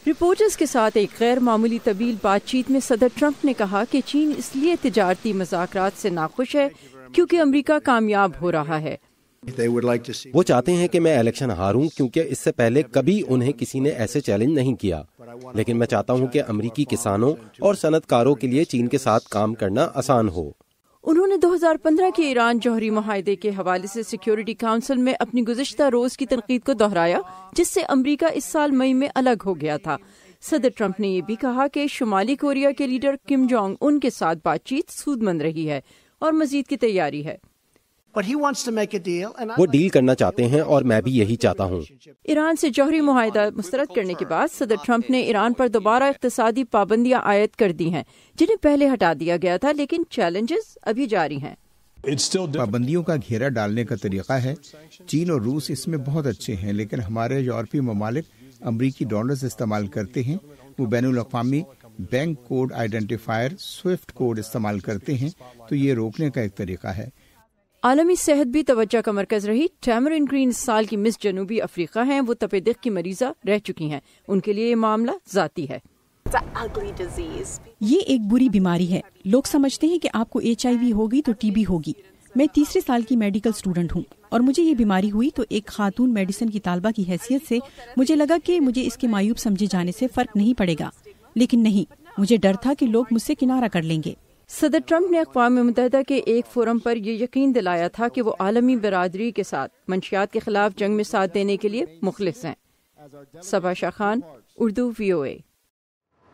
Reporters کے ساتھ ایک غیر معمولی طویل بات چیت میں صدر ٹرمپ نے کہا کہ چین اس لیے تجارتی مذاکرات سے ناخوش ہے کیونکہ امریکہ کامیاب ہو رہا ہے۔ وہ چاہتے ہیں کہ میں الیکشن ہاروں کیونکہ اس سے پہلے کبھی انہیں کسی نے ایسے چیلنج نہیں کیا، لیکن میں چاہتا ہوں کہ امریکی کسانوں اور صنعت کاروں کے لیے چین کے ساتھ کام کرنا آسان ہو۔ انہوں نے 2015 کے ایران جوہری معاہدے کے حوالے سے سیکیورٹی کونسل میں اپنی گزشتہ روز کی تنقید کو دہرایا جس سے امریکہ اس سال مئی میں الگ ہو گیا تھا۔ صدر ٹرمپ نے یہ بھی کہا کہ شمالی کوریا کے لیڈر کم جونگ ان کے ساتھ بات چیت سود مند رہی ہے اور مزید کی تیاری ہے۔ وہ ڈیل کرنا چاہتے ہیں اور میں بھی یہی چاہتا ہوں۔ ایران سے جوہری معاہدہ مسترد کرنے کے بعد صدر ٹرمپ نے ایران پر دوبارہ اقتصادی پابندیاں عائد کر دی ہیں جنہیں پہلے ہٹا دیا گیا تھا، لیکن چیلنجز ابھی جاری ہیں۔ پابندیوں کا گھیرا ڈالنے کا طریقہ ہے۔ چین اور روس اس میں بہت اچھے ہیں، لیکن ہمارے یورپی ممالک امریکی ڈالرز استعمال کرتے ہیں۔ وہ بین الاقوامی bank code identifier SWIFT code استعمال کرتے ہیں، تو یہ روکنے کا ایک طریقہ ہے۔ عالمی صحت بھی توجہ کا مرکز رہی۔ ٹیمرن گرین اس سال کی مس جنوبی افریقہ ہیں، وہ تپ دق کی مریضہ رہ چکی ہیں، ان کے لیے یہ معاملہ ذاتی ہے۔ یہ ایک بری بیماری ہے۔ لوگ سمجھتے ہیں کہ آپ کو HIV ہوگی تو TB ہوگی۔ میں تیسرے سال کی میڈیکل اسٹوڈنٹ ہوں اور مجھے یہ بیماری ہوئی تو ایک خاتون میڈیسن کی طالبہ کی حیثیت سے مجھے لگا کہ مجھے اس کے معیوب سمجھے جانے سے فرق نہیں پڑے گا، لیکن نہیں، مجھے ڈر تھا کہ لوگ مجھ سے کنارہ کر لیں گے۔ صدر ٹرمپ نے اقوام متحدہ کے ایک فورم پر یہ یقین دلایا تھا کہ وہ عالمی برادری کے ساتھ منشیات کے خلاف جنگ میں ساتھ دینے کے لیے مخلص ہیں۔ صبا شاہ خان، اردو VOA۔